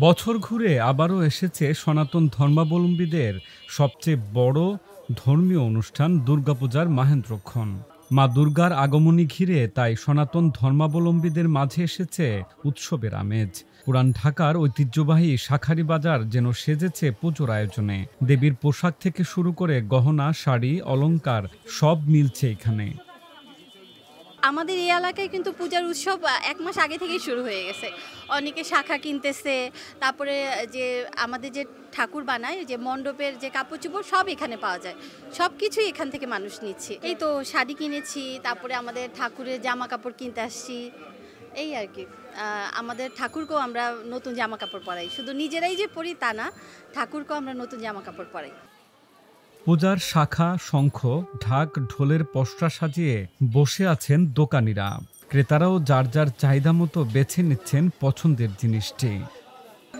বছর ঘুরে আবারও এসেছে সনাতন ধর্মাবলম্বীদের সবচেয়ে বড় ধর্মীয় অনুষ্ঠান দুর্গাপূজার মাহেন্দ্রক্ষণ। মা দুর্গার আগমনী ঘিরে তাই সনাতন ধর্মাবলম্বীদের মাঝে এসেছে উৎসবের আমেজ। পুরান ঢাকার ঐতিহ্যবাহী শাঁখারী বাজার যেন সেজেছে পুজোর আয়োজনে। দেবীর পোশাক থেকে শুরু করে গহনা, শাড়ি, অলংকার সব মিলছে এখানে। আমাদের এই এলাকায় কিন্তু পূজার উৎসব ১ মাস আগে থেকেই শুরু হয়ে গেছে। অনেকে শাঁখা কিনতেছে, তারপরে যে আমাদের যে ঠাকুর বানায় যে মণ্ডপের যে কাপড়-চোপড় সব এখানে পাওয়া যায়। সবকিছুই এখান থেকে মানুষ নিচ্ছে। এই তো শাড়ি কিনেছি, তারপরে আমাদের ঠাকুরের জামা কাপড় কিনতে আসছি। এই আর কি। আমাদের ঠাকুরকেও আমরা নতুন জামা কাপড় পরাই। শুধু নিজেরাই যে পরি তা না, ঠাকুরকেও আমরা নতুন জামা কাপড় পরাই। পূজার শাঁখা, শঙ্খ, ঢাক, ঢোলের পসরা সাজিয়ে বসে আছেন দোকানিরা। ক্রেতারাও যার যার চাহিদা মতো বেছে নিচ্ছেন পছন্দের জিনিসটি।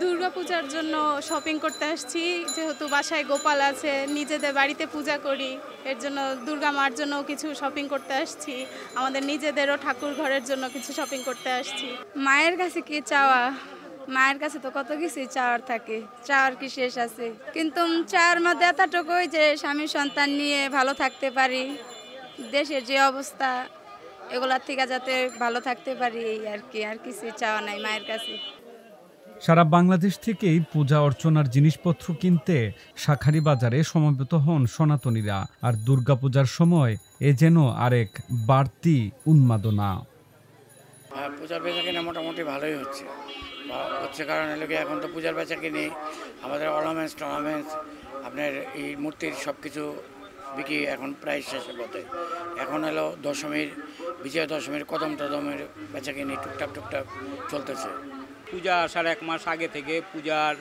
দুর্গাপূজার জন্য শপিং করতে আসছি, যেহেতু বাসায় গোপাল আছে, নিজেদের বাড়িতে পূজা করি, এর জন্য দুর্গা মার জন্য কিছু শপিং করতে আসছি, আমাদের নিজেদেরও ঠাকুর ঘরের জন্য কিছু শপিং করতে আসছি। মায়ের কাছে কি চাওয়া, মায়ের কাছে তো কত কিছুই চাওয়ার থাকে, চাওয়ার কি শেষ আছে। কিন্তু চাওয়ার মধ্যে এতটুকুই যে স্বামী সন্তান নিয়ে ভালো থাকতে পারি, দেশের যে অবস্থা এগুলার থেকে যাতে ভালো থাকতে পারি, এই আর কি, আর কিছুই চাওয়া নাই মায়ের কাছে। সারা বাংলাদেশ থেকেই পূজা অর্চনার জিনিসপত্র কিনতে শাঁখারী বাজারে সমবেত হন সনাতনীরা। আর দুর্গাপূজার সময় এ যেন আরেক বাড়তি উন্মাদনা। পূজার বেচা কিনে মোটামুটি ভালোই হচ্ছে কারণ এখন তো পূজার বেচা কিনে আমাদের অর্নামেন্টস আপনার এই মূর্তির সব কিছু বিক্রি এখন প্রায় শেষের পথে। এখন হলো বিজয়া দশমীর কদম টদমের বেচা কিনে টুকটাক চলতেছে। পূজা আসার 1 মাস আগে থেকে পূজার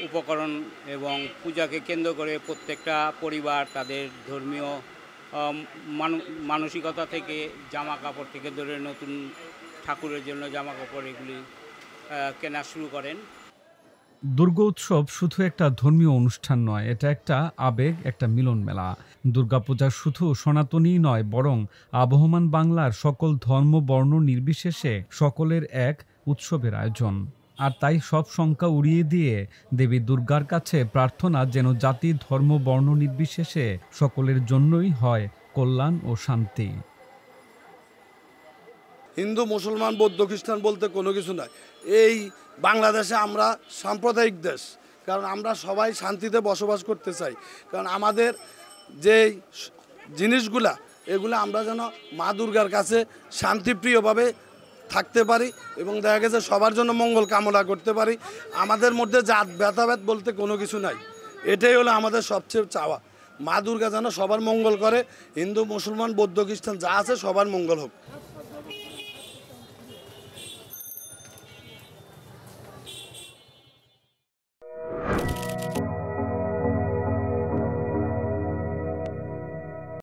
উপকরণ এবং পূজাকে কেন্দ্র করে প্রত্যেকটা পরিবার তাদের ধর্মীয় মানসিকতা থেকে জামা কাপড় থেকে ধরে নতুন ঠাকুরের জন্য জামা কাপড় এগুলি কেনা শুরু করেন। দুর্গোৎসব শুধু একটা ধর্মীয় অনুষ্ঠান নয়, এটা একটা আবেগ, একটা মিলন মেলা। দুর্গাপূজা শুধু সনাতনী নয়, বরং আবহমান বাংলার সকল ধর্ম বর্ণ নির্বিশেষে সকলের এক উৎসবের আয়োজন। আর তাই সব শঙ্কা উড়িয়ে দিয়ে দেবী দুর্গার কাছে প্রার্থনা যেন জাতি ধর্ম বর্ণ নির্বিশেষে সকলের জন্যই হয় কল্যাণ ও শান্তি। হিন্দু, মুসলমান, বৌদ্ধ, খ্রিস্টান বলতে কোনো কিছু নাই। এই বাংলাদেশে আমরা সাম্প্রদায়িক দেশ, কারণ আমরা সবাই শান্তিতে বসবাস করতে চাই। কারণ আমাদের যে জিনিসগুলা এগুলো আমরা যেন মা দুর্গার কাছে শান্তিপ্রিয়ভাবে থাকতে পারি এবং দেখা গেছে সবার জন্য মঙ্গল কামনা করতে পারি। আমাদের মধ্যে জাত ভেদাভেদ বলতে কোনো কিছু নাই। এটাই হলো আমাদের সবচেয়ে চাওয়া, মা দুর্গা যেন সবার মঙ্গল করে। হিন্দু, মুসলমান, বৌদ্ধ, খ্রিস্টান যা আছে সবার মঙ্গল হোক।